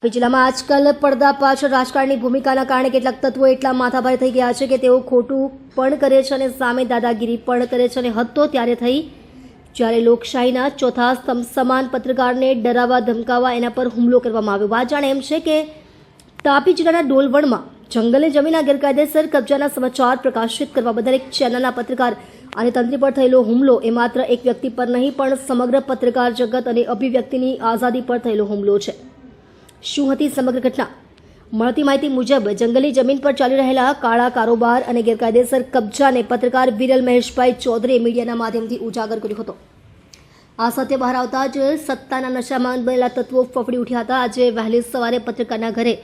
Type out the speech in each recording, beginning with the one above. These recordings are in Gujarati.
જિલ્લામાં આજકાલ પડદા પાછળ રાજકારણની ભૂમિકાના કારણે કેટલાક તત્વો એટલા માથાભારે થઈ ગયા છે કે તેઓ ખોટું પણ કરે છે અને સામે દાદાગીરી પણ કરે છે અને હદ તો ત્યારે થઈ જ્યારે લોકશાહીના ચોથા સ્તંભ સમાન પત્રકારને ડરાવવા ધમકાવવા એના પર હુમલો કરવામાં આવ્યો। વાત જાણે એમ છે કે તાપી જિલ્લાના ડોલવણમાં જંગલે જમીનના ગેરકાયદેસર કબજાના સમાચાર પ્રકાશિત કરવા બદલ એક ચેનલના પત્રકાર અને તંત્રી પર થયેલો હુમલો એ માત્ર એક વ્યક્તિ પર નહીં પણ સમગ્ર પત્રકાર જગત અને અભિવ્યક્તિની આઝાદી પર થયેલો હુમલો છે। શું હતી સમગ્ર ઘટના? મળતી માહિતી મુજબ જંગલી જમીન પર ચાલી રહેલા કાળા કારોબાર અને ગેરકાયદેસર કબજાને પત્રકાર વિરલ મહેશભાઈ ચૌધરીએ મીડિયાના માધ્યમથી ઉજાગર કર્યો હતો। આ સત્ય બહાર આવતા જ સત્તાના નશામાં બનેલા તત્વો ફફડી ઉઠ્યા હતા। આજે વહેલી સવારે પત્રકારના ઘરે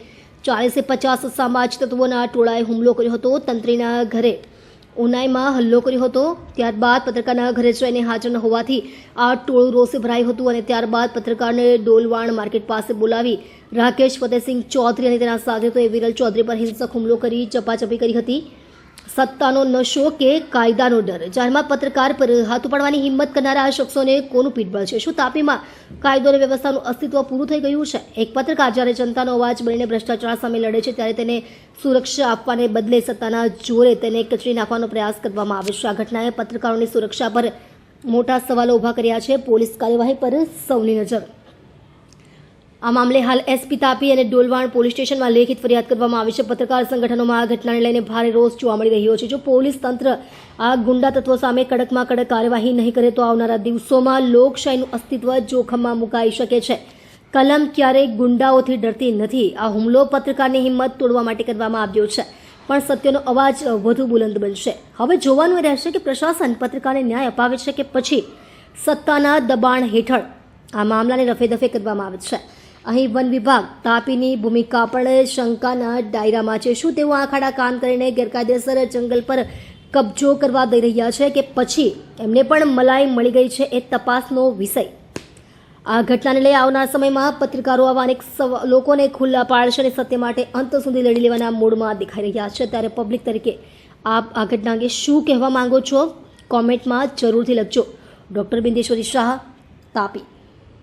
40-50 સામાજિક તત્વોના ટોળાએ હુમલો કર્યો હતો। તંત્રીના ઘરે ઉનાઈમાં હલ્લો કર્યો હતો। ત્યારબાદ પત્રકારના ઘરે જઈને હાજર ન હોવાથી આ ટોળું રોષે ભરાયું હતું અને ત્યારબાદ પત્રકારને ડોલવાણ માર્કેટ પાસે બોલાવી રાકેશ ફતેહસિંહ ચૌધરી અને તેના સાથીઓએ વિરલ ચૌધરી પર હિંસક હુમલો કરી ઝપાઝપી કરી હતી। સત્તાનો નશો કે કાયદાનો ડર? જાહેરમાં પત્રકાર પર હાથ ઉપાડવાની હિંમત કરનારા આ શખ્સોને કોનું પીઠબળ છે? શું તાપીમાં કાયદો અને વ્યવસ્થાનું અસ્તિત્વ પૂરું થઈ ગયું છે? એક પત્રકાર જ્યારે જનતાનો અવાજ બનીને ભ્રષ્ટાચાર સામે લડે છે ત્યારે તેને સુરક્ષા આપવાને બદલે સત્તાના જોરે તેને કચડી નાખવાનો પ્રયાસ કરવામાં આવે છે। આ ઘટનાએ પત્રકારોની સુરક્ષા પર મોટા સવાલો ઊભા કર્યા છે। પોલીસ કાર્યવાહી પર સૌની નજર। આ મામલે હાલ એસપી તાપી અને ડોલવાણ પોલીસ સ્ટેશનમાં લેખિત ફરિયાદ કરવામાં આવી છે। પત્રકાર સંગઠનોમાં આ ઘટનાને લઈને ભારે રોષ જોવા મળી રહ્યો છે। જો પોલીસ તંત્ર આ ગુંડા તત્વો સામે કડકમાં કડક કાર્યવાહી નહીં કરે તો આવનારા દિવસોમાં લોકશાહીનું અસ્તિત્વ જોખમમાં મુકાઈ શકે છે। કલમ ક્યારેય ગુંડાઓથી ડરતી નથી। આ હુમલો પત્રકારની હિંમત તોડવા માટે કરવામાં આવ્યો છે, પણ સત્યનો અવાજ વધુ બુલંદ બનશે। હવે જોવાનું એ રહેશે કે પ્રશાસન પત્રકારને ન્યાય અપાવે છે કે પછી સત્તાના દબાણ હેઠળ આ મામલાને રફેદફે કરવામાં આવે છે। અહીં વન વિભાગ તાપીની ભૂમિકા પણ શંકાના દાયરામાં છે। શું તેઓ આંખાડા કામ કરીને ગેરકાયદેસર જંગલ પર કબજો કરવા દઈ રહ્યા છે કે પછી એમને પણ મલાઈ મળી ગઈ છે? એ તપાસનો વિષય। આ ઘટનાને લઈ આવનાર સમયમાં પત્રકારો આવા અનેક લોકોને ખુલ્લા પાડશે અને સત્ય માટે અંત સુધી લડી લેવાના મૂડમાં દેખાઈ રહ્યા છે। ત્યારે પબ્લિક તરીકે આપ આ ઘટના અંગે શું કહેવા માંગો છો? કોમેન્ટમાં જરૂરથી લખજો। ડૉક્ટર બિંદેશ્વરી શાહ, તાપી।